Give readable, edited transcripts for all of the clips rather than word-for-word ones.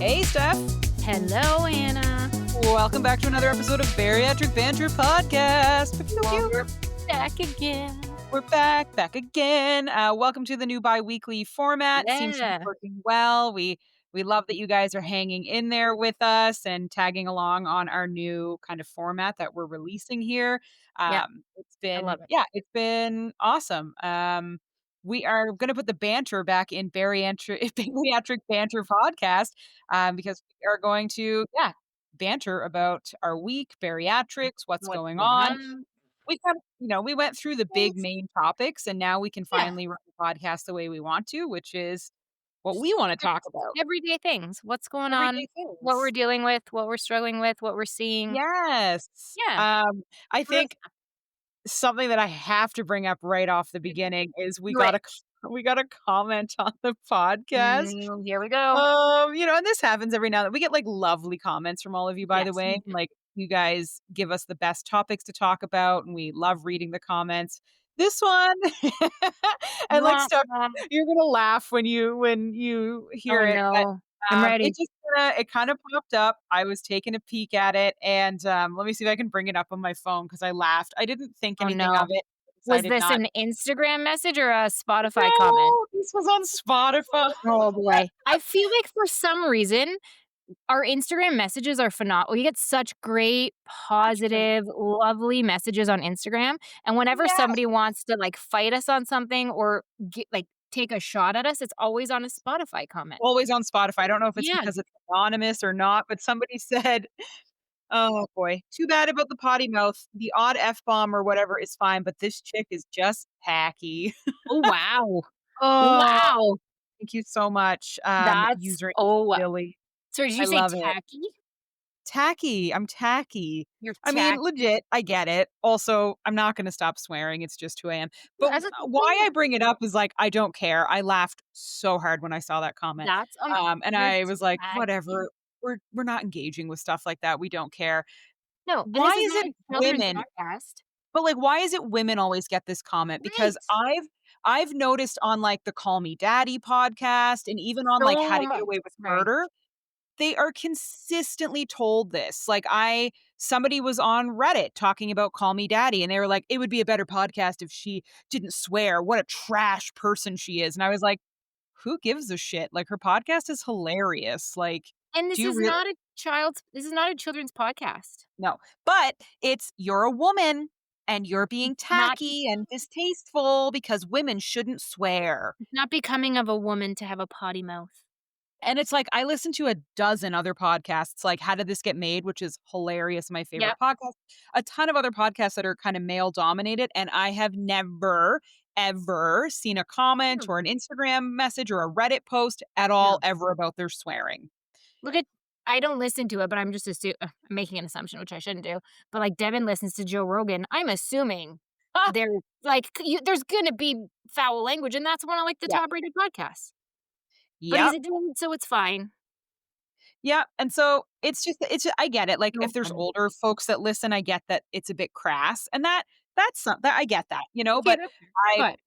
Hey, Steph. Hello, Anna. Welcome back to another episode of Bariatric Banter podcast. Pew, pew, Well, pew. we're back again. We're back again. Welcome to the new bi-weekly format. Seems to be Yeah. working well. We love that you guys are hanging in there with us and tagging along on our new kind of format that we're releasing here. Yeah, It's I been love it. yeah, it's been awesome. We are going to put the banter back in bariatric banter podcast because we are going to banter about our week, bariatrics, what's What's going going on. on? We kind of, we went through the big main topics and now we can Yeah. finally run the podcast the way we want to, which is what we want to talk about. Everyday things. What's going on? Everyday What we're things. dealing with, what we're struggling with, what we're seeing. Yes. Yeah. I Real think something that I have to bring up right off the beginning is Do it. we got a comment on the podcast. Here we go. And this happens every now and then. We get like lovely comments from all of you, by the Yes. way. Like you guys give us the best topics to talk about, and we love reading the comments. This one, and like Wah, stuff, wah. you're gonna laugh when you hear Oh, it. But no. I'm ready. it kind of popped up. I was taking a peek at it, and let me see if I can bring it up on my phone because I laughed. I didn't think Oh, anything of no. it. Was Decided this not. an Instagram message or a Spotify comment? No, this was on Spotify. Oh, boy. I feel like for some reason, our Instagram messages are phenomenal. We get such great, positive, lovely messages on Instagram, and whenever Yes. somebody wants to, like, fight us on something or take a shot at us, it's always on a Spotify comment. Always on Spotify. I don't know if it's Yeah. because it's anonymous or not, but somebody said, "Oh boy, too bad about the potty mouth. The odd F-bomb or whatever is fine, but this chick is just tacky." Oh, wow. Oh, Wow. thank you so much. That's User oh, Billy. sorry, did I you say love it. tacky? Tacky. I'm tacky. You're I mean, tacky. legit, I get it. Also, I'm not gonna stop swearing, it's just who I am. But As a why I bring it up is, like, I don't care. I laughed so hard when I saw that comment. That's, And you're I was like, tacky. "Whatever. We're not engaging with stuff like that. We don't care." No, and Why this is is not it a children's women podcast. but, like, why is it women always get this comment? Right. Because I've noticed on, like, the Call Me Daddy podcast and even on, like, How So to Get much. Away with Right. Murder, they are consistently told this. Like, somebody was on Reddit talking about Call Me Daddy, and they were like, "It would be a better podcast if she didn't swear. What a trash person she is." And I was like, "Who gives a shit? Like, her podcast is hilarious. Like, And do this you is really?" not a children's podcast. No. But it's you're a woman and you're being It's not tacky and distasteful because women shouldn't swear. it's not becoming of a woman to have a potty mouth. And it's like I listen to a dozen other podcasts, like How Did This Get Made, which is hilarious, my favorite Yep. podcast. A ton of other podcasts that are kind of male dominated, and I have never ever seen a comment Hmm. or an Instagram message or a Reddit post at all No. ever about their swearing. Look at I don't listen to it, but I'm just I'm making an assumption, which I shouldn't do. But, like, Devin listens to Joe Rogan. I'm assuming Ah, there's gonna be foul language, and that's one of, like, the yeah. top-rated podcasts. But he's Yep. a dude, so it's fine. Yeah, and so it's just I get it, like, No if there's funny. older folks that listen, I get that it's a bit crass, and that's some that I get that, Okay, but that's I good.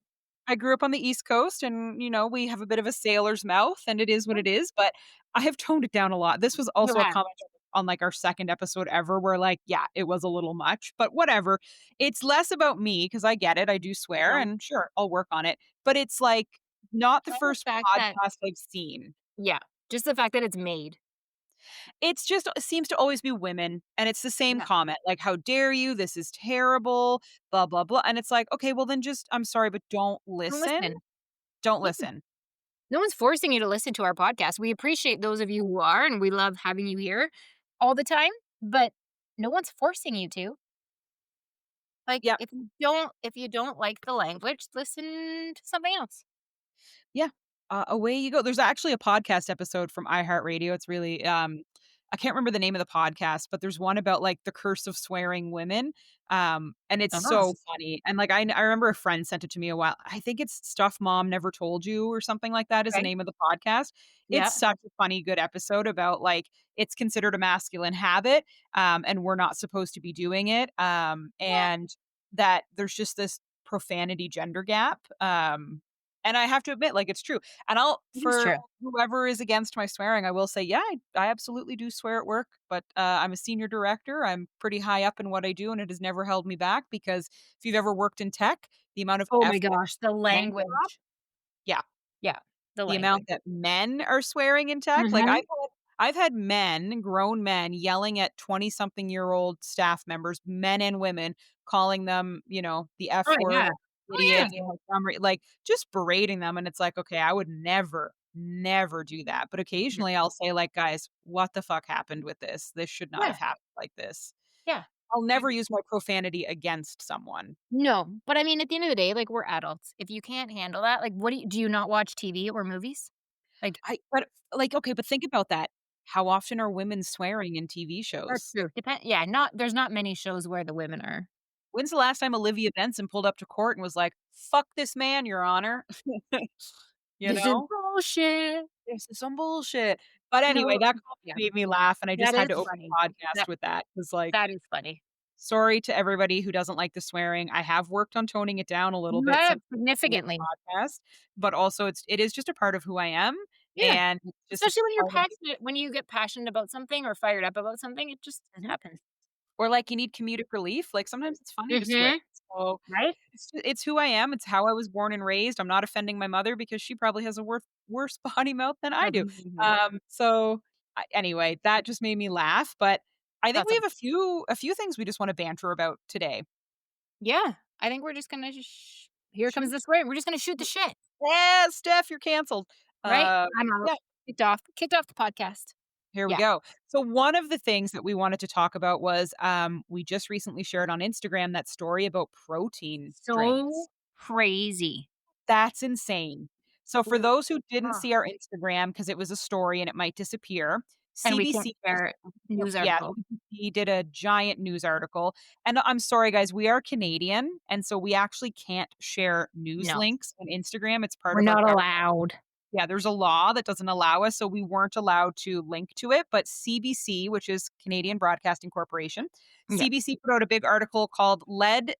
I grew up on the East Coast and, we have a bit of a sailor's mouth, and it is what it is, but I have toned it down a lot. This was You also a have. comment on, like, our 2nd episode ever where, like, yeah, it was a little much, but whatever. It's less about me because I get it, I do swear, Yeah. and sure, I'll work on it, but it's, like, not the Well, the first fact that podcast I've seen. yeah, just the fact that it's made. It's just it seems to always be women, and it's the same Yeah. comment, like, "How dare you? This is terrible, blah, blah, blah," and it's like, "Okay, well, then just I'm sorry, but don't Don't listen. listen. Don't Yeah. listen." No one's forcing you to listen to our podcast. We appreciate those of you who are, and we love having you here all the time, but no one's forcing you to. Like, Yeah, if you don't like the language, listen to something else. yeah, away you go. There's actually a podcast episode from iHeartRadio, it's really, I can't remember the name of the podcast, but there's one about, like, the curse of swearing women, and it's Oh. so funny, and, like, I remember a friend sent it to me a while I think it's Stuff Mom Never Told You or something like that is the Okay. name of the podcast. Yeah. It's such a funny, good episode about, like, it's considered a masculine habit, and we're not supposed to be doing it, Yeah. and that there's just this profanity gender gap, And I have to admit, like, it's true. And I'll It is for true. whoever is against my swearing, I will say, yeah, I absolutely do swear at work, but, I'm a senior director. I'm pretty high up in what I do, and it has never held me back because if you've ever worked in tech, the amount of Oh my F bombs gosh, the men drop. language. Yeah. Yeah, the The amount language. that men are swearing in tech, like, Mhm. I've had men, grown men, yelling at 20-something-year-old staff members, men and women, calling them, the F Oh, word, yeah. Oh, yeah. idiots, Montgomery, like, just berating them, and it's like, "Okay, I would never, never do that," but Yeah. occasionally, I'll say, like, "Guys, what the fuck happened with this? This should not Yeah, have happened like this." yeah. I'll I never use my profanity against someone. No, but I mean, at the end of the day, like, we're adults. If you can't handle that, like, what do you not watch TV or movies? Like, Okay, but think about that. How often are women swearing in TV that's shows? true. Yeah, not there's not many shows where the women are. When's the last time Olivia Benson pulled up to court and was like, "Fuck this man, your honor." You This is know? bullshit. This is some bullshit. But anyway, No, that comment yeah, made me laugh, and I just that had is to open funny. the podcast That with that. It was like, that is funny. sorry to everybody who doesn't like the swearing. I have worked on toning it down a little You bit have since doing significantly. the podcast, but also it is just a part of who I am, Yeah, and it's just a especially when you're part of passionate when you get passionate about something or fired up about something, it just Mhm. happens. Or, like, you need comedic relief, like, sometimes it's funny to swear. Mhm. So, Right? it's who I am, it's how I was born and raised. I'm not offending my mother because she probably has a worse potty mouth than I do. Mhm. So, anyway, that just made me laugh, but I think That's we a have a few things we just wanna banter about today. Yeah, I think we're just gonna here comes Shoot. the swearing, we're just gonna shoot the shit, Yeah, Steph, you're canceled. right? Uh, I'm out. yeah. Kicked off the podcast. Here we Yeah. go. So one of the things that we wanted to talk about was, we just recently shared on Instagram that story about protein So drinks. crazy. That's insane. So for Ooh, those who didn't ah, see our Instagram, because it was a story and it might disappear, and we can't CBC share news yeah, article. CBC did a giant news article, and I'm sorry, guys, we are Canadian, and so we actually can't share news No, links on Instagram. It's part we're of our not government. allowed. Yeah, there's a law that doesn't allow us, so we weren't allowed to link to it, but CBC, which is Canadian Broadcasting Corporation, Yeah. CBC put out a big article called Lead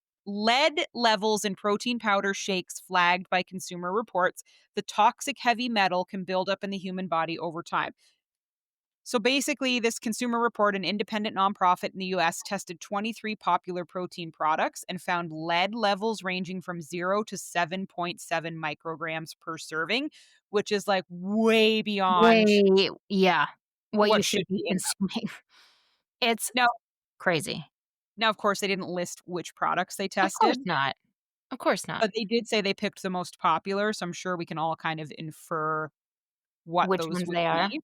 Levels in Protein Powder Shakes Flagged by Consumer Reports. The toxic heavy metal can build up in the human body over time. So basically, this Consumer Report, an independent nonprofit in the US, tested 23 popular protein products and found lead levels ranging from 0 to 7.7 micrograms per serving, which is like way beyond Way yeah, what you what should should be be in them. consuming. It's Now, crazy. of course, they didn't list which products they Of course tested, not. Of course not. but they did say they picked the most popular. So I'm sure we can all kind of infer what Which those ones would they are. be.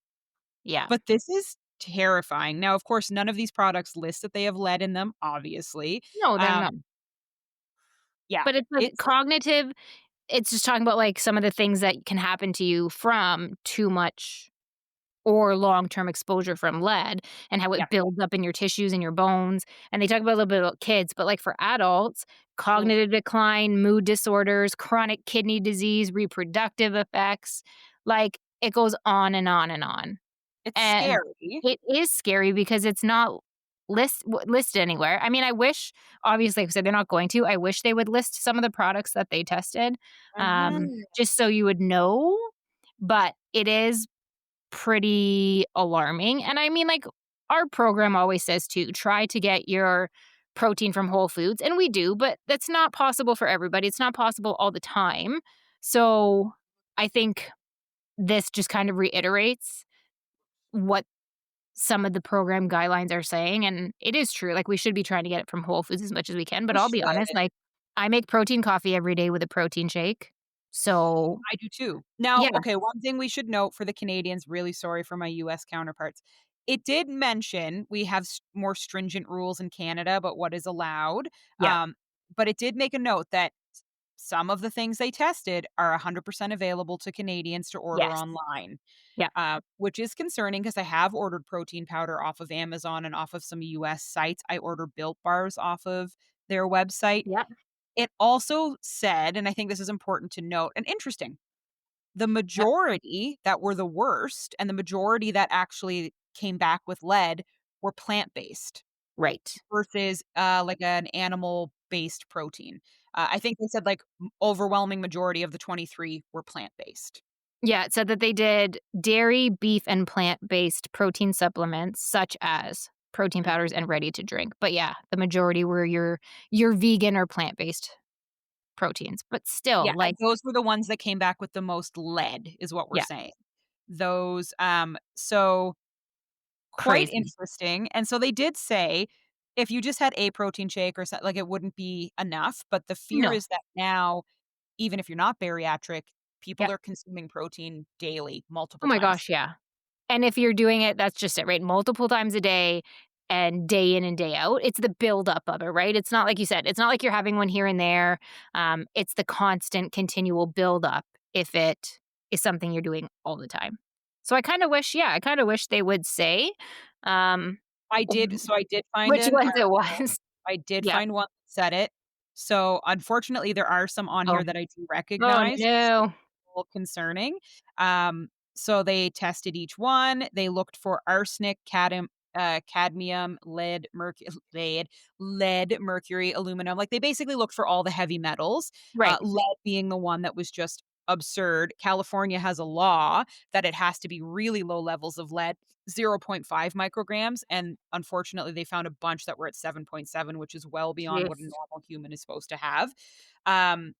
Yeah. But this is terrifying. Now, of course, none of these products list that they have lead in them, obviously. No, they're not. Um, yeah, But it's like it's cognitive it's just talking about, like, some of the things that can happen to you from too much or long-term exposure from lead and how yeah. it builds up in your tissues and your bones, and they talk about a little bit about kids, but, like, for adults, Oof. cognitive decline, mood disorders, chronic kidney disease, reproductive effects, like, it goes on and on and on. It's And scary. it is scary because it's not listed anywhere. I mean, I wish obviously, like I said, they're not going to. I wish they would list some of the products that they tested, Mhm. just so you would know, but it is pretty alarming, and I mean, like, our program always says to try to get your protein from whole foods, and we do, but that's not possible for everybody. It's not possible all the time. So, I think this just kind of reiterates what some of the program guidelines are saying, and it is true, like, we should be trying to get it from Whole Foods as much as we can, but We I'll be should. honest, like, I make protein coffee every day with a protein shake, so I do too. Now, yeah, okay, one thing we should note for the Canadians, really sorry for my US counterparts. It did mention we have more stringent rules in Canada about what is allowed. yeah, But it did make a note that some of the things they tested are 100% available to Canadians to order yes, online, yeah, which is concerning because I have ordered protein powder off of Amazon and off of some US sites. I order Built Bars off of their website. yeah, It also said, and I think this is important to note and interesting, the yeah, majority that were the worst and the majority that actually came back with lead were plant-based right, versus, like an animal-based protein. I think they said, like, overwhelming majority of the 23 were plant-based. Yeah, it said that they did dairy, beef, and plant-based protein supplements such as protein Mm. powders and ready to drink. But yeah, the majority were your vegan or plant-based proteins. But Yeah, still, and like, those were the ones that came back with the most lead is what we're yeah, saying. Those, so quite crazy. interesting, and so they did say if you just had a protein shake or like, it wouldn't be enough, but the fear No. is that now, even if you're not bariatric, Yeah. people are consuming protein daily, Oh multiple my times. gosh, yeah. And if you're doing it, that's just it, right? Multiple times a day and day in and day out. It's the buildup of it, right? It's not like you said, it's not like you're having one here and there. It's the constant, continual buildup if it is something you're doing all the time. So I kind of wish, yeah, I kind of wish they would say um, I did find which an ones it article. was. I did Yeah. find one that said it. So, unfortunately, there are some on Oh, here that I do oh recognize, which is no. a little concerning. So they tested each one. They looked for arsenic, cadmium, lead, mercury, aluminum. Like, they basically looked for all the heavy metals, Right. lead being the one that was just absurd. California has a law that it has to be really low levels of lead, zero point 0.5 micrograms, and unfortunately, they found a bunch that were at 7.7, which is well beyond what a Jeez. normal human is supposed to have. Um,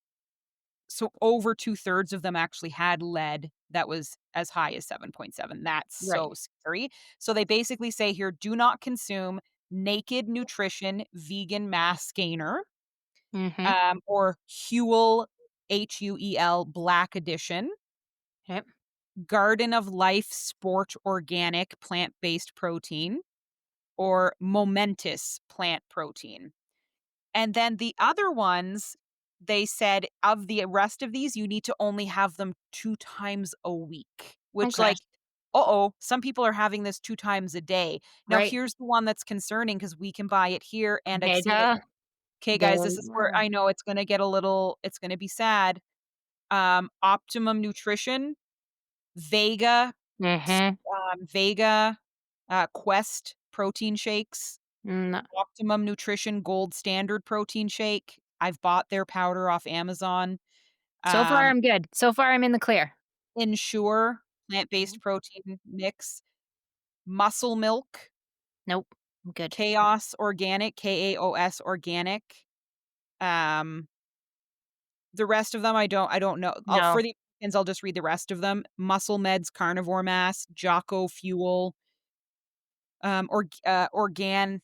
so over two-thirds of them actually had lead that was as high as 7.7. That's Right. so scary. So they basically say here, "Do not consume Naked Nutrition Vegan Mass Gainer, Mm-hmm. or Huel, Huel Black Edition, Yep. Garden of Life Sport Organic Plant-Based Protein, or Momentous Plant Protein." And then the other ones, they said of the rest of these, you need to only have them 2 times a week, which, Okay. like, uh-oh, some people are having this 2 times a day. Now Right. here's the one that's concerning because we can buy it here, and I've seen it. Vega. Okay, guys, There this is where you I know it's gonna be sad. Optimum Nutrition, Vega, s Mhm. Vega, Quest protein shakes, No. Optimum Nutrition Gold Standard protein shake. I've bought their powder off Amazon. So far, Um, I'm good. So far, I'm in the clear. Ensure Mhm. plant-based protein mix, Muscle Milk, Nope. I'm good. Chaos Organic, Kaos Organic. Um, the rest of them I don't know. No. For the Americans, I'll just read the rest of them. Muscle Meds Carnivore Mass, Jocko Fuel, Orgain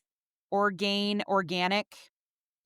Organic,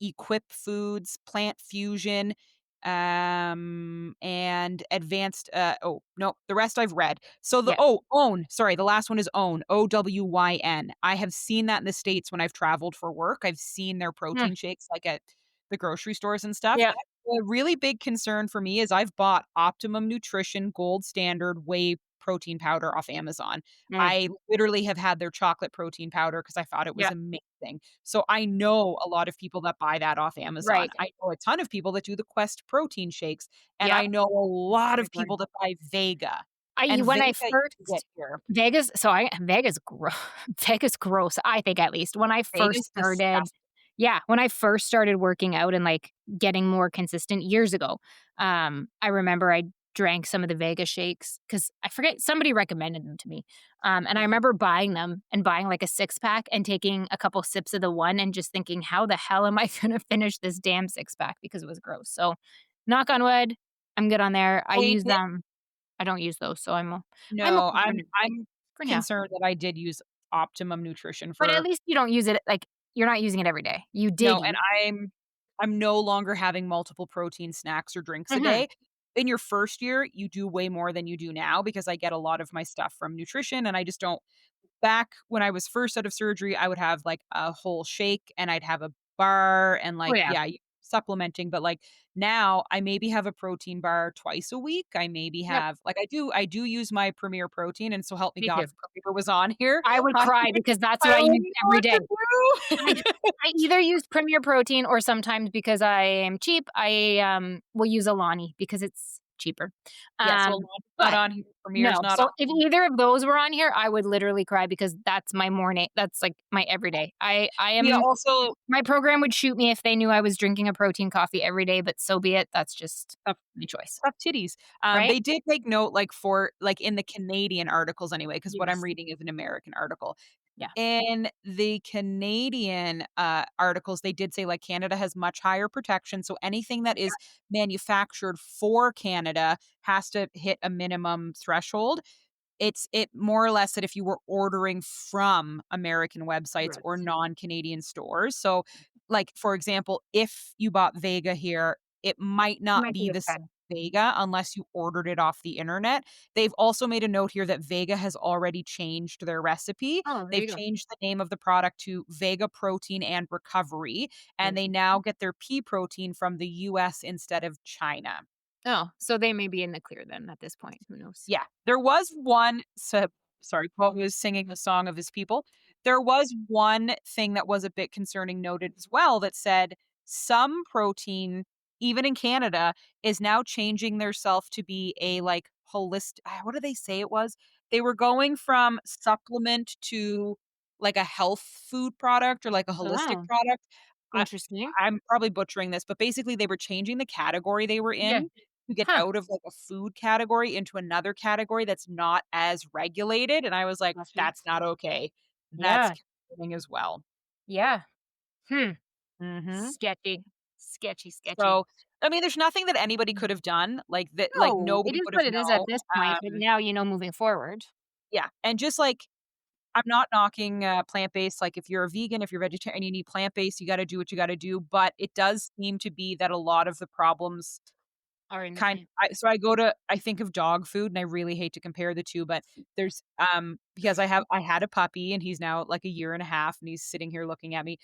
Equip Foods, Plant Fusion, and Advanced, oh, no, the rest I've read. So Yeah. Own, sorry, the last one is Own, OWYN. I have seen that in the States when I've traveled for work. I've seen their Mm. protein shakes, like, at the grocery stores and stuff. Yeah. A really big concern for me is I've bought Optimum Nutrition Gold Standard Whey protein powder off Amazon. Mm. I literally have had their chocolate protein powder because I thought it was Yeah. amazing. So I know a lot of people that buy that off Amazon. Right. I know a ton of people that do the Quest protein shakes, and Yep. I know a lot of Agree. people that buy Vega, I and when Vega I you can get first here. Vegas so I Vegas gro Vegas gross, I think at least. When I first Vega's started disgusting. yeah, when I first started working out and, like, getting more consistent years ago, I remember I drank some of the Vega shakes because I forget somebody recommended them to me, and I Mhm. remember buying them and buying, like, a six-pack and taking a couple sips of the one and just thinking, "How the hell am I gonna finish this damn six-pack?" Because it was gross. So, knock on wood, I'm good on there. I did I don't use those, so I'm No, okay I'm for now. concerned that I did use Optimum Nutrition But at for. least you don't use it like, you're not using it every day. You did No, and use I'm no longer having multiple protein snacks or drinks a Mhm. day. In your first year, you do way more than you do now because I get a lot of my stuff from nutrition, and I just don't. Back when I was first out of surgery, I would have, like, a whole shake, and I'd have a bar and, Oh, like, yeah. yeah, supplementing, but, like, now I maybe have a protein bar twice a week. I maybe Yep. have, like, I do use my Premier protein, and so help me Me God too. if Premier was on here. I would I cry because that's what I I use wouldn't know every what day. to I do. I either use Premier Protein or sometimes because I am cheap, I, will use Alani because it's cheaper. Yeah, so Um, Alana's not but on here, Premier's no, not so if on either of those were on here, I would literally cry because that's my morning. That's like my everyday. I we am also my program would shoot me if they knew I was drinking a protein coffee every day, but so be it. That's just tough my choice, tough titties. right? They did take note, like, for like, in the Canadian articles anyway, because what I'm Yes. reading is an American article. Yeah. In the Canadian, articles, they did say, like, Canada has much higher protection, so anything that is manufactured for Canada has to hit a minimum threshold. It more or less said if you were ordering from American websites or Yes. non-Canadian stores. So, like, for example, if you bought Vega here, it might not Might be be the same okay. Vega unless you ordered it off the internet. They've also made a note here that Vega has already changed their recipe. Oh, there They've you go. changed the name of the product to Vega Protein and Recovery, and they Protein. now get their pea protein from the US instead of China. Oh, so they may be in the clear then at this point. Who knows? Yeah, there was one sorry, Paul was singing the song of his people. There was one thing that was a bit concerning noted as well that said some protein, even in Canada, is now changing their self to be a, like, what do they say it was? They were going from supplement to, like, a health food product or, like, a holistic Oh, product. I interesting. I'm probably butchering this, but basically they were changing the category they were Yeah. in to get Huh. out of, like, a food category into another category that's not as regulated, and I was like, Gotcha. "That's not okay." That's Yeah. concerning as well. Yeah. Hmm. Mhm. Sketchy. Sketchy, sketchy. So, I mean, there's nothing that anybody could have done, like, No, it nobody is would have what it is at known, this point, but now you know moving forward. yeah, and just, like, I'm not knocking, plant-based, like, if you're a vegan, if you're vegetarian, you need plant-based, you gotta do what you gotta do, but it does seem to be that a lot of the problems Are in the kind plant. I think of dog food, and I really hate to compare the 2, but there's, because I had a puppy, and he's now, like, a year and a half, and he's sitting here looking at me.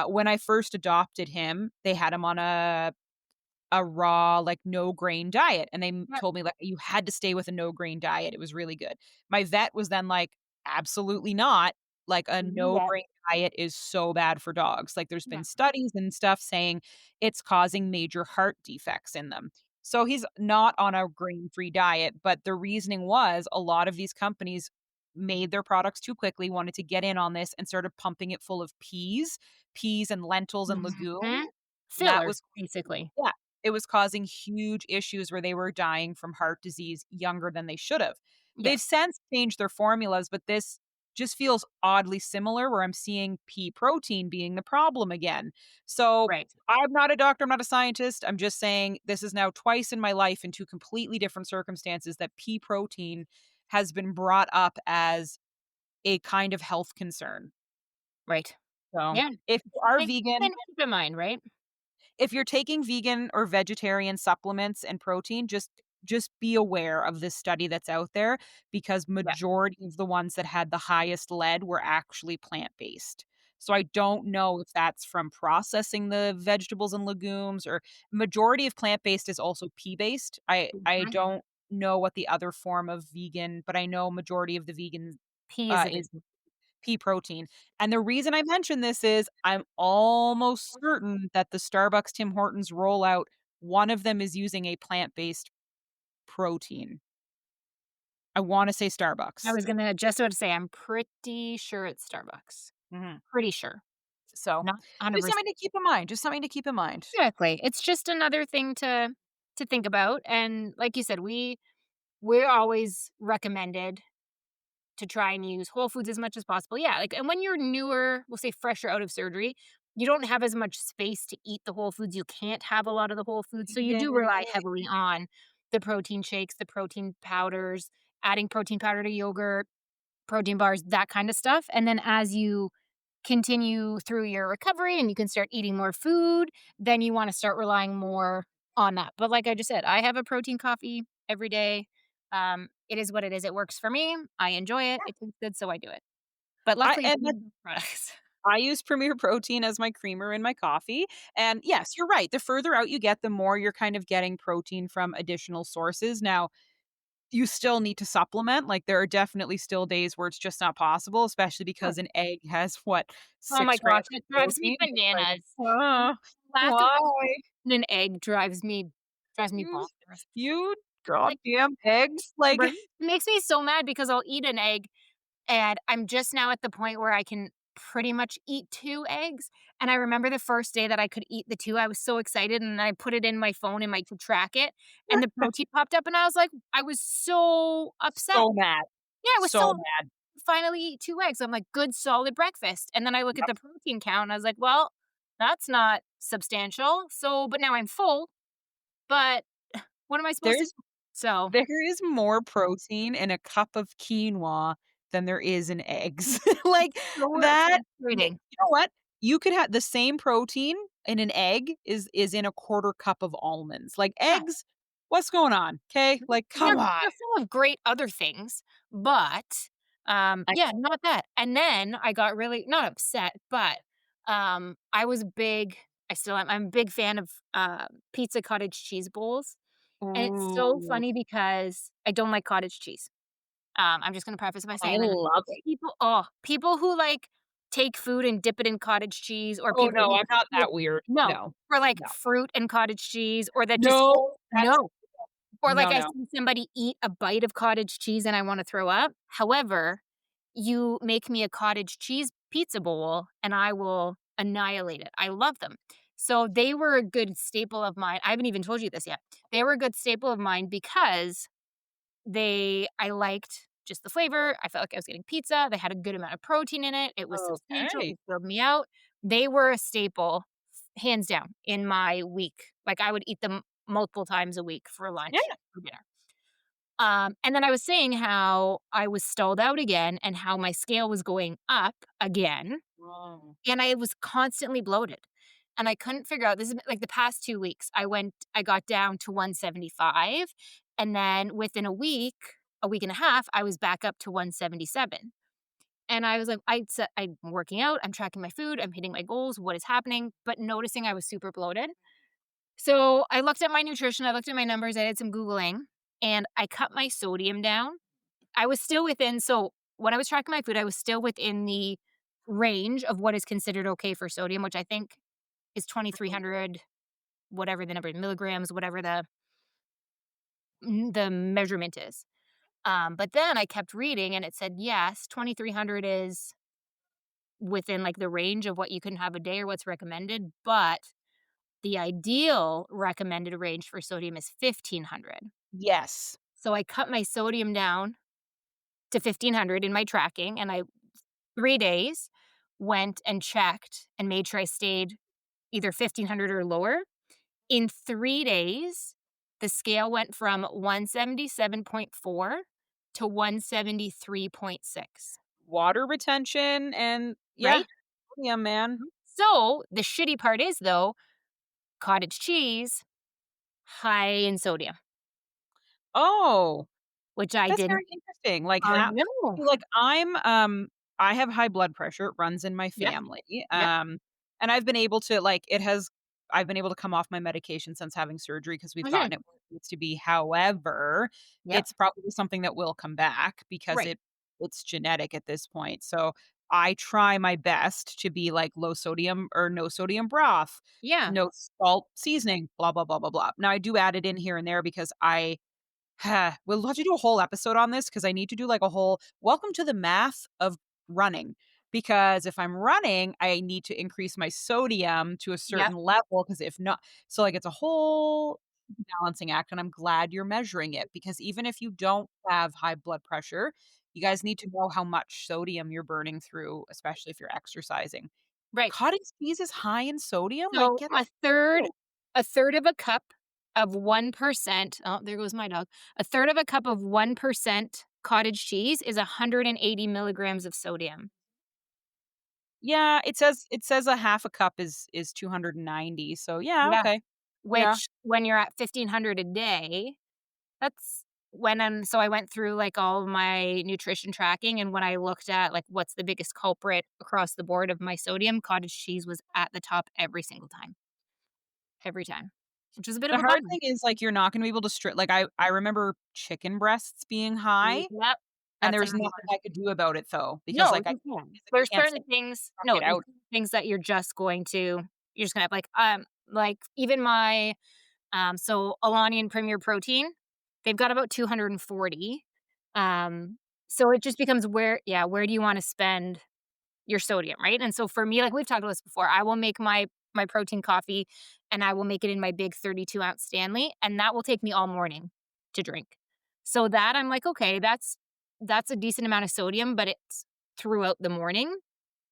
When I first adopted him, they had him on a raw, like, no grain diet, and they Yep. told me, like, "You had to stay with a no grain diet, it was really good." My vet was then like, "Absolutely not, like, a You do no that. grain diet is so bad for dogs." Like, there's Yeah. been studies and stuff saying it's causing major heart defects in them. So he's not on a grain-free diet, but the reasoning was a lot of these companies made their products too quickly, wanted to get in on this, and started pumping it full of peas and lentils and legumes, Mhm. and that Fillers, was basically. yeah, it was causing huge issues where they were dying from heart disease younger than they should have. They've Yes. since changed their formulas, but this just feels oddly similar where I'm seeing pea protein being the problem again. So Right. I'm not a doctor, I'm not a scientist. I'm just saying this is now twice in my life in two completely different circumstances that pea protein has been brought up as a kind of health concern. Right. So Yeah. if you It's are something vegan, to keep in mind, right? if you're taking vegan or vegetarian supplements and protein, just be aware of this study that's out there because Yeah. majority of the ones that had the highest lead were actually plant-based. So I don't know if that's from processing the vegetables and legumes or majority of plant-based is also pea-based. I Mhm. don't know what the other form of vegan, but I know majority of the vegan Pea is a big is pea protein. And the reason I mention this is I'm almost certain that the Starbucks Tim Hortons rollout, one of them is using a plant-based protein. I wanna say I Starbucks. was gonna just about to say, I'm pretty sure it's Starbucks. Mhm. Pretty sure. So, Not just 100%. something to keep in mind, just something to keep in mind. Exactly. It's just another thing to think about, and like you said, we're always recommended to try and use whole foods as much as possible. Yeah, like, and when you're newer, we'll say fresher out of surgery, you don't have as much space to eat the whole foods. You can't have a lot of the whole foods. So you Yeah. do rely heavily on the protein shakes, the protein powders, adding protein powder to yogurt, protein bars, that kind of stuff. And then as you continue through your recovery and you can start eating more food, then you want to start relying more on that. But like I just said, I have a protein coffee every day. It is what it is. It works for me. I enjoy it. It tastes good, so I do it. But I luckily, it's and one of the products. I use Premier Protein as my creamer in my coffee, and yes, you're right, the further out you get, the more you're kind of getting protein from additional sources. Now you still need to supplement, like, there are definitely still days where it's just not possible, especially Sure. because an egg has, what, Oh my 6 grams gosh, of it drives me protein? It's like, bananas. "Uh, Lack of why? protein in an egg drives me You bonkers. you Like, goddamn eggs, like, right? It makes me so mad because I'll eat an egg and I'm just now at the point where I can pretty much eat 2 eggs, and I remember the first day that I could eat the 2, I was so excited, and I put it in my phone and to track it, and the protein popped up, and I was like I was so upset. so mad, Yeah, I was so so mad. finally eat 2 eggs. I'm like, "Good solid breakfast," and then I look at Yep. the protein count, and I was like, "Well, that's not substantial, so but now I'm full, but what am I supposed to There's do?" So, there is more protein in a cup of quinoa than there is in eggs. Like, so that you frustrating. know what? You could have the same protein in an egg is in a quarter cup of almonds. Like, Yeah. eggs, what's going on? Okay, like, They're come on. they're full of great other things, but, I yeah, not that. And then I got really not upset, but, I was big I still am, I'm a big fan of, pizza cottage cheese bowls, and it's so ooh, funny because I don't like cottage cheese. I'm just gonna preface by I saying that love it. people who, like, take food and dip it in cottage cheese or Oh, people no, who I'm not with that weird. no, No, or, like, no. fruit and cottage cheese or that just No, that's no. Or, like, no, I no. see somebody eat a bite of cottage cheese and I wanna throw up. However, you make me a cottage cheese pizza bowl and I will annihilate it. I love them. So, they were a good staple of mine. I haven't even told you this yet. They were a good staple of mine because I liked just the flavor. I felt like I was getting pizza. They had a good amount of protein in it. It was substantial. Okay. It filled me out. They were a staple, hands down, in my week. Like, I would eat them multiple times a week for Yeah. lunch, for dinner. And then I was saying how I was stalled out again and how my scale was going up again, Oh. and I was constantly bloated. And I couldn't figure out this is like the past 2 weeks, I got down to 175, and then within a week and a half, I was back up to 177. And I was like, I'm working out, I'm tracking my food, I'm hitting my goals, what is happening? But noticing I was super bloated. So I looked at my nutrition, I looked at my numbers, I did some Googling, and I cut my sodium down. I was still within so when I was tracking my food, I was still within the range of what is considered okay for sodium, which I think is 2,300, whatever the number, milligrams, whatever the measurement is. But then I kept reading and it said, yes, 2,300 is within like the range of what you can have a day or what's recommended, but the ideal recommended range for sodium is 1,500. Yes. So I cut my sodium down to 1,500 in my tracking, and I 3 days went and checked and made sure I stayed either 1,500 or lower. In 3 days, the scale went from 177.4 to 173.6, Water retention and yeah, right? yeah, man. So, the shitty part is, though, cottage cheese, high in sodium, Oh, which I that's didn't very interesting. Like, I how know. see, like, I have high blood pressure, it runs in my Yep, family, yep. and I've been able to, like, I've been able to come off my medication since having surgery because 'cause we've Mhm. gotten it where it needs to be. However, Yep, it's probably something that will come back because right. it's genetic at this point. So, I try my best to be, like, low sodium or no sodium broth, Yeah, no salt seasoning, blah, blah, blah, blah, blah. Now I do add it in here and there because I we'll have to do a whole episode on this because I need to do like a whole welcome to the math of running. Because if I'm running, I need to increase my sodium to a yep, certain level. Because if not, so like it's a whole balancing act. And I'm glad you're measuring it because even if you don't have high blood pressure, you guys need to know how much sodium you're burning through, especially if you're exercising. right. Cottage cheese is high in sodium? Like, So get a a third of a cup of 1%, oh, there goes my dog. A third of a cup of 1% cottage cheese is 180 milligrams of sodium. yeah, it says a half a cup is 290, so yeah, Yeah. okay. Yeah. Which when you're at 1,500 a day, that's so I went through, like, all of my nutrition tracking, and when I looked at, like, what's the biggest culprit across the board of my sodium, cottage cheese was at the top every time, which was a bit of The a hard bummer. thing is, like, you're not gonna be able to like, I remember chicken breasts being high, Yep, and that's there's another nothing I could do about it, though, because, No, like, I you can't. physically can't say, "Suck it There's out." certain things that you're just gonna have, like, even my, so Alani and Premier Protein, They've got about 240. Um, so it just becomes where do you wanna spend your sodium, right? And so for me, like we've talked about this before, I will make my protein coffee and I will make it in my big 32-ounce Stanley, and that will take me all morning to drink. So that I'm like, okay, that's a decent amount of sodium, but it's throughout the morning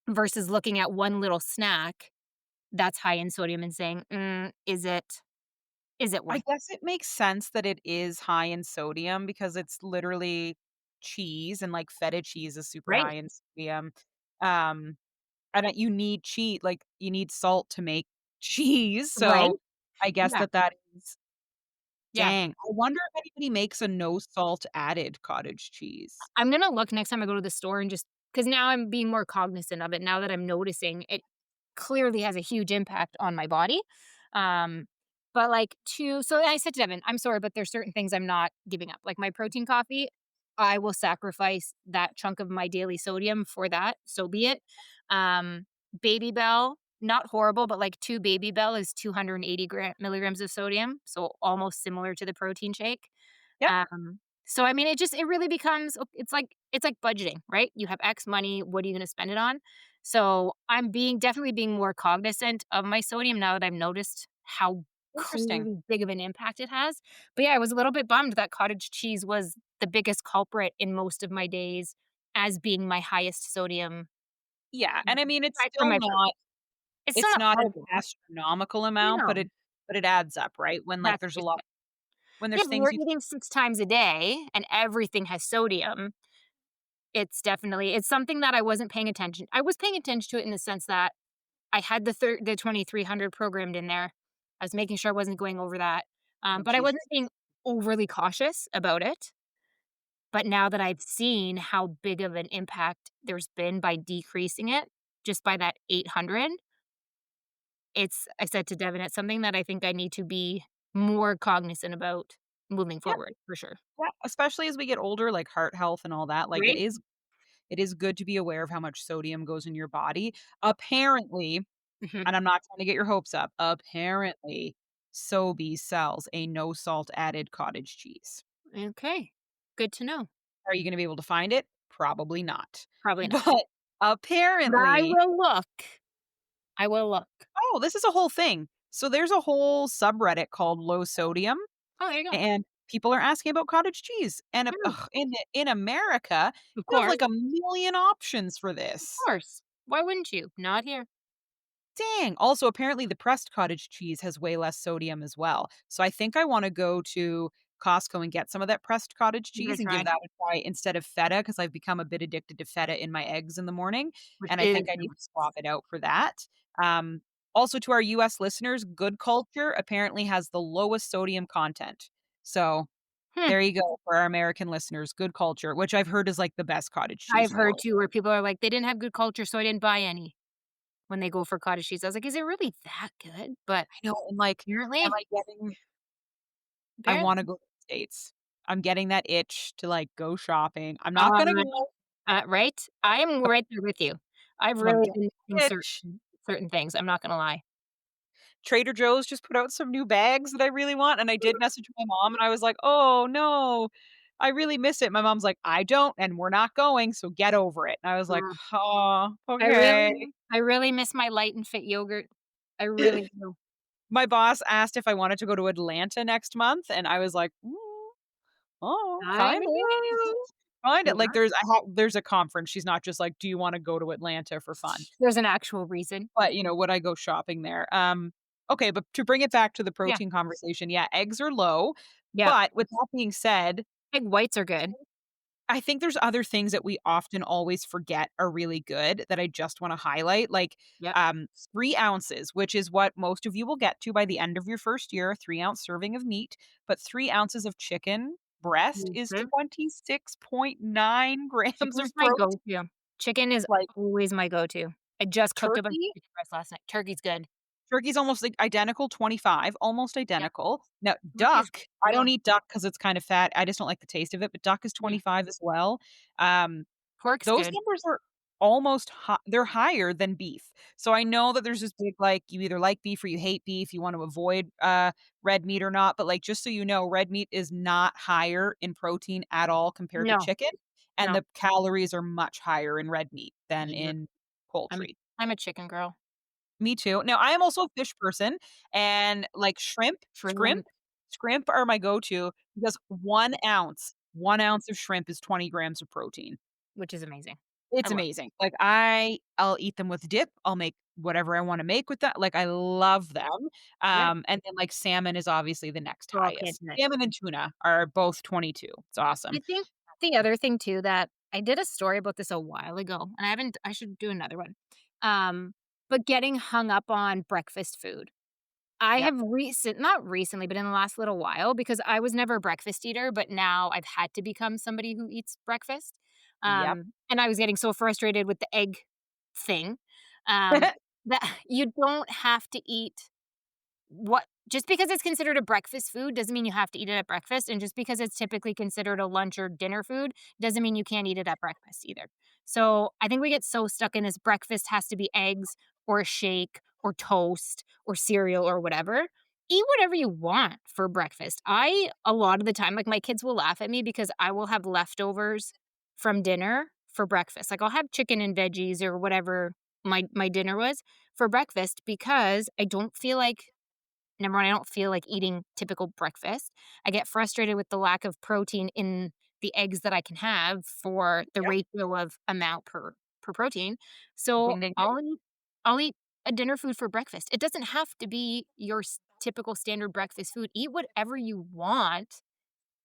versus looking at one little snack that's high in sodium and saying, is it I worth it? guess it makes sense that it is high in sodium because it's literally cheese, and, like, feta cheese is super Right, high in sodium. Um, and that you need you need salt to make cheese, right? so I guess Yeah, that is yeah. dang. I wonder if anybody makes a no salt added cottage cheese. I'm gonna look next time I go to the store and just because now I'm being more cognizant of it now that I'm noticing it clearly has a huge impact on my body. Um, but like to so I said to Devin, I'm sorry, but there's certain things I'm not giving up. Like my protein coffee, I will sacrifice that chunk of my daily sodium for that. So be it. Um, Baby Bell, not horrible, but like two Baby Bell is 280 milligrams of sodium, so almost similar to the protein shake. Yep, So I mean, it really becomes it's like budgeting, right? You have X money, what are you going to spend it on? So I'm definitely being more cognizant of my sodium now that I've noticed how interesting. clearly big of an impact it has. But yeah, I was a little bit bummed that cottage cheese was the biggest culprit in most of my days as being my highest sodium Yeah, and I mean, aside from my protein. It's still it's not not an horrible. astronomical amount, but No, it adds up, right? When, like, that's there's a just lot it. when Yeah, there's when things you're you eating 6 times a day and everything has sodium, it's something that I wasn't paying attention I was paying attention to it in the sense that I had the 2,300 programmed in there. I was making sure I wasn't going over that, oh, but I wasn't Jesus. being overly cautious about it. But now that I've seen how big of an impact there's been by decreasing it just by that 800, I said to Devin, it's something that I think I need to be more cognizant about moving Yeah, forward for sure. yeah, especially as we get older, like heart health and all that, like, Right? it is good to be aware of how much sodium goes in your body. Apparently, Mhm. and I'm not trying to get your hopes up, apparently, Sobeys sells a no salt added cottage cheese. Okay. Good to know. Are you gonna be able to find it? Probably not. Probably not. But But I apparently will look. I will look. oh, this is a whole thing. So there's a whole subreddit called low sodium, Oh, there you go. and people are asking about cottage cheese, and, Yeah, in America, of you have, course. like, a million options for Of this. course. Why wouldn't you? Not here. Dang. Also, apparently the pressed cottage cheese has way less sodium as well. So I think I wanna go to Costco and get some of that pressed cottage Give it a cheese and give try, that a try instead of feta, because 'cause I've become a bit addicted to feta in my eggs in the morning, which and I is think I need to nice. swap it out for that. Um, Also to our US listeners, Good Culture apparently has the lowest sodium content. So, Hmm. there you go for our American listeners, Good Culture, which I've heard is, like, the best cottage cheese I've in the heard world. too where people are like, "They didn't have good culture, so I didn't buy any," when they go for cottage cheese. I was like, "Is it really that good?" But I know, and, like, am apparently I getting I wanna apparently. go to the States. I'm getting that itch to, like, go shopping. I'm not gonna Uh, go, right? I am but right there with you. I've I'm really getting been the missing itch. certain things, I'm not gonna lie. Trader Joe's just put out some new bags that I really want, and I did message my mom, and I was like, "Oh, no. I really miss it." My mom's like, "I don't, and we're not going, so get over it." And I was like, Mm. "Oh, okay." I really miss my Light and Fit yogurt. I really do. My boss asked if I wanted to go to Atlanta next month, and I was like, oh, I kinda." mean, Find it. Like, yeah, there's a conference. She's not just like, "Do you wanna go to Atlanta for fun?" there's an actual reason. But, would I go shopping there? Okay, but to bring it back to the Yeah, protein conversation, yeah, eggs are low, yeah. but with that being said, Egg whites are good. I think there's other things that we often always forget are really good that I just wanna highlight, like, Yep. 3 ounces, which is what most of you will get to by the end of your first year, a 3-ounce serving of meat, but 3 ounces of chicken breast is Mhm. 26.9 grams Chicken's of my protein. go-to. Chicken is Like, always my go-to. I just cooked up a turkey chicken breast last night. Turkey's good. Turkey's almost, like, identical, 25, almost Yep. identical. Now, Turkey's duck, I don't yeah. eat duck because it's kind of fat, I just don't like the taste of it, but duck is Yeah. 25 as well. Um, Pork's those good. numbers are they're higher than beef. So I know that there's this big, like, you either like beef or you hate beef, you want to avoid, red meat or not, but, like, just so you know, red meat is not higher in protein at all compared to No, chicken, and no. the calories are much higher in red meat than Yeah. in I'm poultry. I'm a chicken girl. Me too. Now, I am also a fish person, and, like, Shrimp, shrimp are my go-to because 1 ounce of shrimp is 20 grams of protein. which is amazing. I It's love amazing. Like, I'll eat them with dip, I'll make whatever I wanna make with that, like, I love them. yeah. And then, like, salmon is obviously the next Oh, can't highest. deny. Salmon and tuna are both 22. It's awesome. I think the other thing too that I did a story about this a while ago, and I should do another one. Um, but getting hung up on breakfast food. I Yep, have not recently, but in the last little while, because I was never a breakfast eater, but now I've had to become somebody who eats breakfast. yep. And I was getting so frustrated with the egg thing, um, that you don't have to eat what just because it's considered a breakfast food doesn't mean you have to eat it at breakfast, and just because it's typically considered a lunch or dinner food doesn't mean you can't eat it at breakfast either. So, I think we get so stuck in this breakfast has to be eggs or a shake or toast or cereal or whatever. Eat whatever you want for breakfast. I a lot of the time, like, my kids will laugh at me because I will have leftovers from dinner for breakfast. Like, I'll have chicken and veggies or whatever my dinner was for breakfast because I don't feel like number 1, I don't feel like eating typical breakfast. I get frustrated with the lack of protein in the eggs that I can have for the Yep. ratio of amount per protein. So, Ding, ding, ding. I'll eat a dinner food for breakfast. It doesn't have to be your typical standard breakfast food. Eat whatever you want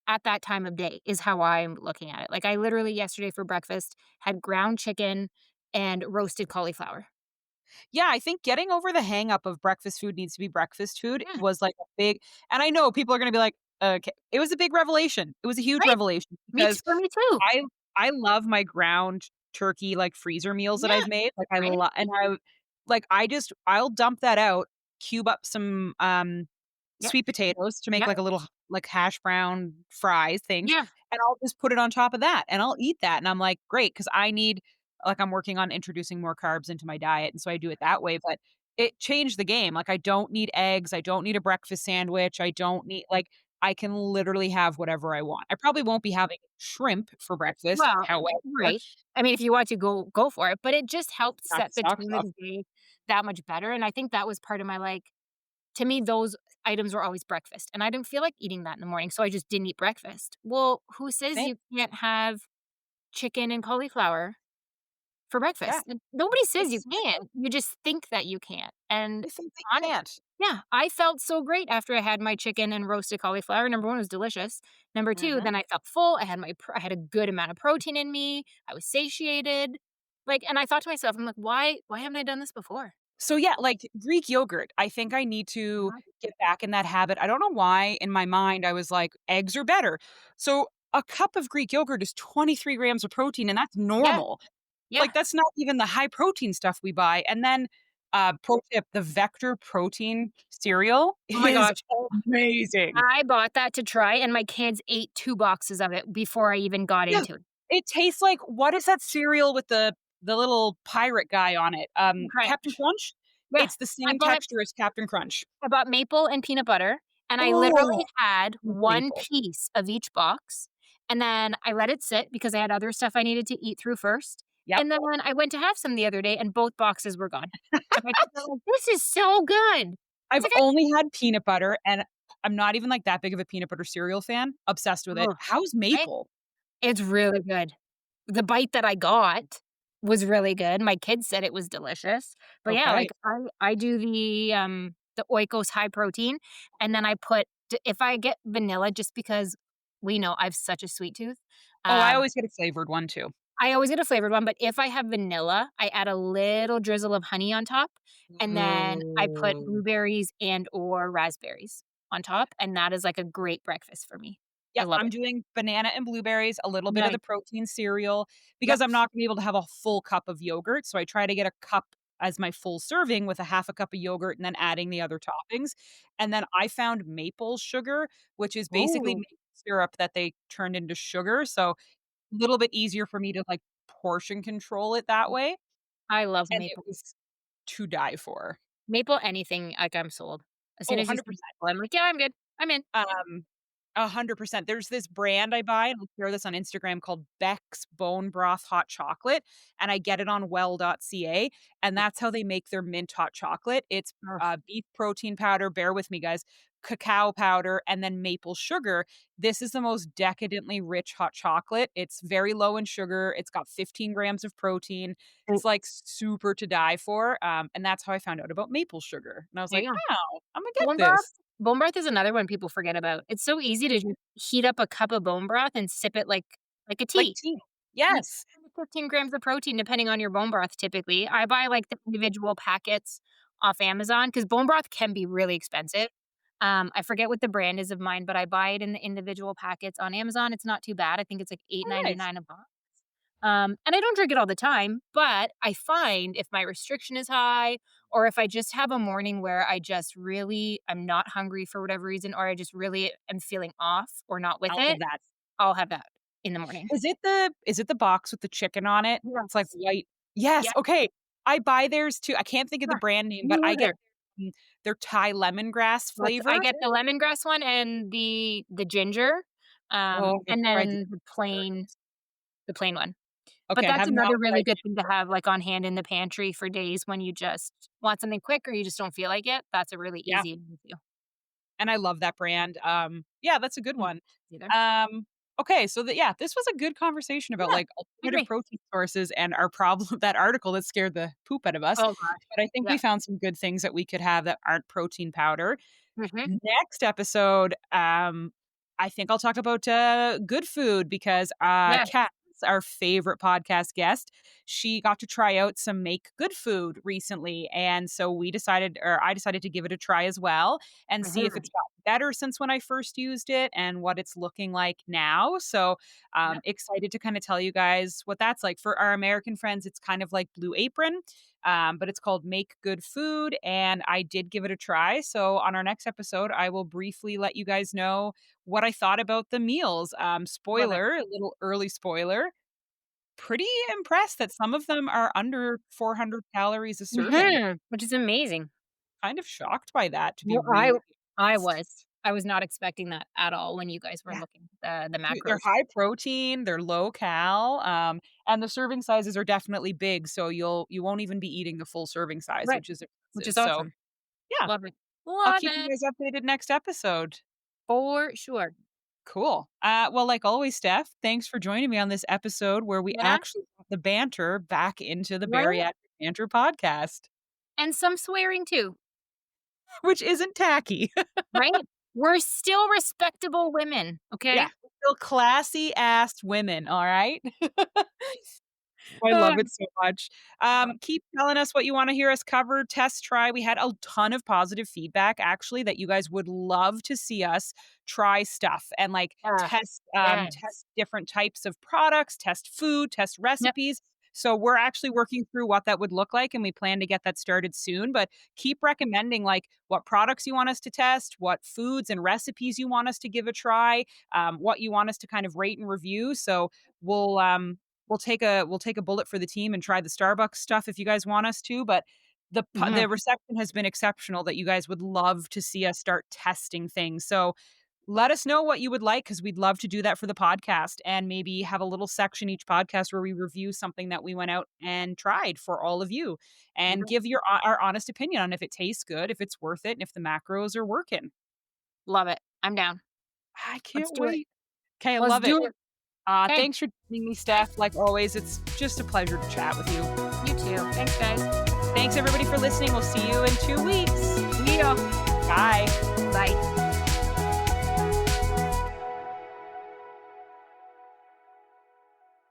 at that time of day is how I'm looking at it. Like, I literally yesterday for breakfast had ground chicken and roasted cauliflower. Yeah, I think getting over the hang up of breakfast food needs to be breakfast food Yeah, was, like, a big, and I know people are gonna be like, "Okay." It was a big revelation. It was a huge right? revelation Me too because for me too. I I love my ground turkey, like, freezer meals that Yeah, I've made, like, right? I'll dump that out, cube up some, Yep, sweet potatoes to make, yep, like, a little like, hash brown fries things, yeah. and I'll just put it on top of that, and I'll eat that, and I'm like, "Great," 'cause I'm working on introducing more carbs into my diet, and so I do it that way, but it changed the game, like, I don't need eggs, I don't need a breakfast sandwich, I don't need like, I can literally have whatever I want. I probably won't be having shrimp for breakfast, Well, however, right. I mean, if you want to go for it, but it just helps not set the the stock tone of stuff. the day that much better, and I think that was part of my, like to me, those items were always breakfast, and I didn't feel like eating that in the morning, so I just didn't eat breakfast. Well, who says Same. you can't have chicken and cauliflower for Yeah, breakfast? Nobody says you it's can't, you just think that you can't, and I think they hone can't. yeah, I felt so great after I had my chicken and roasted cauliflower. Number 1, it was delicious. Number 2, Mhm. then I felt full. I had a good amount of protein in me. I was satiated. Like, and I thought to myself, I'm like, why haven't I done this before? So, yeah, like, Greek yogurt, I think I need to Uh-huh. get back in that habit. I don't know why in my mind I was like, "Eggs are better." So, a cup of Greek yogurt is 23 grams of protein, and that's Yeah, normal. yeah. Like, that's not even the high protein stuff we buy, and then, pro tip, the Vector protein cereal Oh my is gosh. amazing. I bought that to try, and my kids ate 2 boxes of it before I even got Yeah, into it. it tastes like what is that cereal with the little pirate guy on it? Captain Crunch. Crunch? Yeah. It's the I same bought texture as Captain Crunch. I bought maple and peanut butter, and I Oh, literally had love 1 maple. piece of each box, and then I let it sit because I had other stuff I needed to eat through first, Yep. and then I went to have some the other day, and both boxes were gone. And my kids are like, "This is so good." I've It's like, only had peanut butter, and I'm not even, like, that big of a peanut butter cereal fan. Obsessed with it. ugh, How's right? maple? It's really good. The bite that I got was really good. My kids said it was delicious. But yeah, Okay. like I do the Oikos high protein, and then I put if I get vanilla just because we know I have such a sweet tooth, Oh, I um, always get a flavored one too. I always get a flavored one, but if I have vanilla, I add a little drizzle of honey on top, and then I put Ooh. blueberries and or raspberries on top, and that is like a great breakfast for me. I Yep, love I'm it. doing banana and blueberries, a little bit of Nice. the protein cereal, Yep. because I'm not gonna be able to have a full cup of yogurt, so I try to get a cup as my full serving with a half a cup of yogurt and then adding the other toppings, and then I found maple sugar, which is basically Ooh. maple syrup that they turned into sugar, so a little bit easier for me to, like, portion control it that way, I love and it maple. was to die for. Maple anything, like, I'm sold. As soon Oh, as you say 100%. maple, I'm like, "Yeah, I'm good. I'm in." Um, 100%. There's this brand I buy, and I'll share this on Instagram called Beck's Bone Broth Hot Chocolate, and I get it on well.ca, and Yeah. that's how they make their mint hot chocolate. It's, Ugh. beef protein powder, bear with me, guys, cacao powder, and then maple sugar. This is the most decadently rich hot chocolate. It's very low in sugar. It's got 15 grams of protein. Mm, It's, like, super to die for, and that's how I found out about maple sugar, and I was there like, you go. "Wow, Imma get Bone broth this." bone broth is another one people forget about. It's so easy to just heat up a cup of bone broth and sip it like a Like tea. tea. And it's Yes. 10 to 15 grams of protein depending on your bone broth typically. I buy, like, the individual packets off Amazon because bone broth can be really expensive. I forget what the brand is of mine, but I buy it in the individual packets on Amazon. It's not too bad. I think it's like eight Oh, ninety nice. nine a box. And I don't drink it all the time, but I find if my restriction is high or if I just have a morning where I just really I'm not hungry for whatever reason, or I just really am feeling off or not with All of it, that. I'll have that in the morning. Is it the box with the chicken on it? It's like Yes. white. Yes, Yeah. okay. I buy theirs too. I can't think of the Yeah. brand name, but Me I get neither. their Thai lemongrass I flavor. get the lemongrass one and the ginger, Oh, I've and tried the then ginger. the plain one. But Okay, I that's have not another really tried good thing to ginger. have, like, on hand in the pantry for days when you just want something quick or you just don't feel like it. That's a really Yeah, easy one to do. and I love that brand. Yeah, that's a good Mm, one. either. Okay, so yeah, this was a good conversation about, Yeah, like, I alternative agree. protein sources and our problem that article that scared the poop out of us, Oh gosh. but I think Yeah. we found some good things that we could have that aren't protein powder. Mhm. Next episode, I think I'll talk about, good food because, Yes. Kat, our favorite podcast guest, she got to try out some make good food recently, and so I decided to give it a try as well and see if Mhm. it's gotten better since when I first used it and what it's looking like now. So, Yep. excited to kinda tell you guys what that's like. For our American friends, it's kind of like Blue Apron, but it's called Make Good Food, and I did give it a try. So on our next episode, I will briefly let you guys know what I thought about the meals. Love it. Spoiler, a little early spoiler. Pretty impressed that some of them are under 400 calories a serving. Mhm. Which is amazing. Kind of shocked by that, to be Well, really I honest. was. I was not expecting that at all when you guys were Yeah. looking at the They're macros. high protein, they're low cal, and the serving sizes are definitely big, so you won't even be eating the full serving size, Right. which is Which impressive. is So, awesome. yeah, Love it. I'll Love keep you it. guys updated next episode. For sure. Cool. Well, like always, Steph, thanks for joining me on this episode where we Yeah. actually put the banter back into the Right? Bariatric Banter podcast, And some swearing too, which isn't tacky. right? We're still respectable women, Yeah, okay? we're still classy ass women, all right? I love Ugh, it so much. Keep telling us what you wanna hear us cover, test, try. We had a ton of positive feedback actually that you guys would love to see us try stuff and, like, yes. Yes. test different types of products, test food, test Yep. recipes. So we're actually working through what that would look like, and we plan to get that started soon, but keep recommending, like, what products you want us to test, what foods and recipes you want us to give a try, what you want us to kind of rate and review. So we'll, um we'll take a bullet for the team and try the Starbucks stuff if you guys want us to, but Mhm. the reception has been exceptional that you guys would love to see us start testing things. So, let us know what you would like because 'cause we'd love to do that for the podcast and maybe have a little section each podcast where we review something that we went out and tried for all of you and Mhm. give our honest opinion on if it tastes good, if it's worth it, and if the macros are working. Love it. I'm down. I Let's can't do it. wait. Okay, I Let's love it. do it. Okay. Thanks for joining me, Steph. Like always, it's just a pleasure to chat with you. You too. Thanks, guys. Thanks everybody for listening. We'll see you in 2 weeks. See ya. Bye. Bye.